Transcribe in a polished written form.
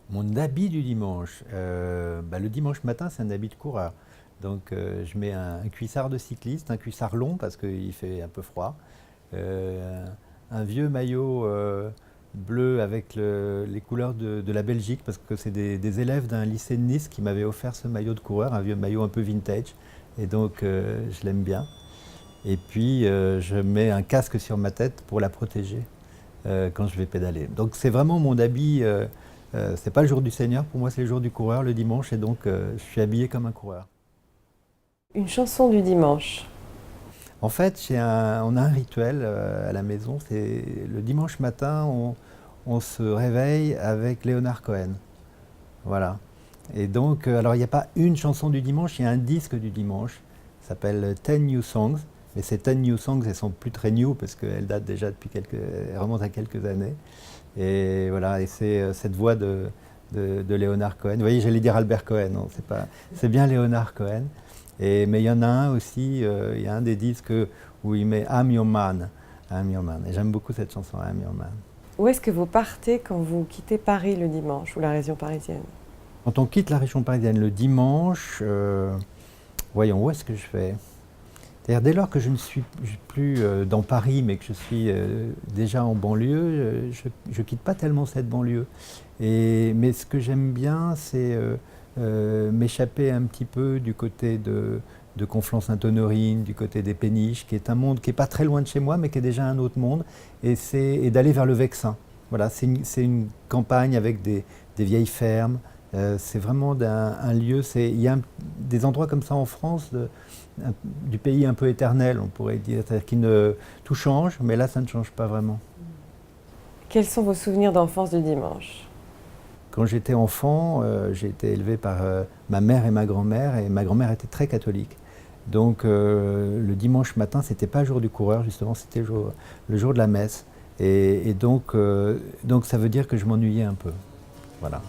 Mon habit du dimanche, le dimanche matin, c'est un habit de coureur. Donc je mets un cuissard de cycliste, un cuissard long parce qu'il fait un peu froid, un vieux maillot bleu avec les couleurs de la Belgique parce que c'est des élèves d'un lycée de Nice qui m'avaient offert ce maillot de coureur, un vieux maillot un peu vintage, et donc je l'aime bien. Et puis je mets un casque sur ma tête pour la protéger quand je vais pédaler. Donc c'est vraiment mon habit. C'est pas le jour du Seigneur, pour moi c'est le jour du coureur, le dimanche, et donc je suis habillé comme un coureur. Une chanson du dimanche. En fait, on a un rituel à la maison, c'est le dimanche matin, on se réveille avec Leonard Cohen. Voilà. Et donc, alors il n'y a pas une chanson du dimanche, il y a un disque du dimanche, ça s'appelle 10 New Songs, mais ces 10 New Songs, elles sont plus très new parce qu'elles datent déjà depuis elles remontent à quelques années. Et voilà, et c'est cette voix de Leonard Cohen. Vous voyez, j'allais dire Albert Cohen, non, c'est bien Leonard Cohen. Mais il y en a un aussi, il y a un des disques où il met I'm Your Man. I'm Your Man. Et j'aime beaucoup cette chanson, I'm Your Man. Où est-ce que vous partez quand vous quittez Paris le dimanche ou la région parisienne? Quand on quitte la région parisienne le dimanche, voyons, où est-ce que je vais? C'est-à-dire, dès lors que je ne suis plus dans Paris, mais que je suis déjà en banlieue, je ne quitte pas tellement cette banlieue. Mais ce que j'aime bien, c'est m'échapper un petit peu du côté de Conflans-Sainte-Honorine, du côté des Péniches, qui est un monde qui n'est pas très loin de chez moi, mais qui est déjà un autre monde, et d'aller vers le Vexin. Voilà, c'est une campagne avec des vieilles fermes. C'est vraiment un lieu, il y a des endroits comme ça en France, du pays un peu éternel, on pourrait dire, c'est-à-dire tout change, mais là ça ne change pas vraiment. Quels sont vos souvenirs d'enfance du dimanche? Quand j'étais enfant, j'ai été élevé par ma mère et ma grand-mère était très catholique. Donc le dimanche matin, c'était pas le jour du coureur, justement, c'était le jour de la messe. Donc ça veut dire que je m'ennuyais un peu. Voilà.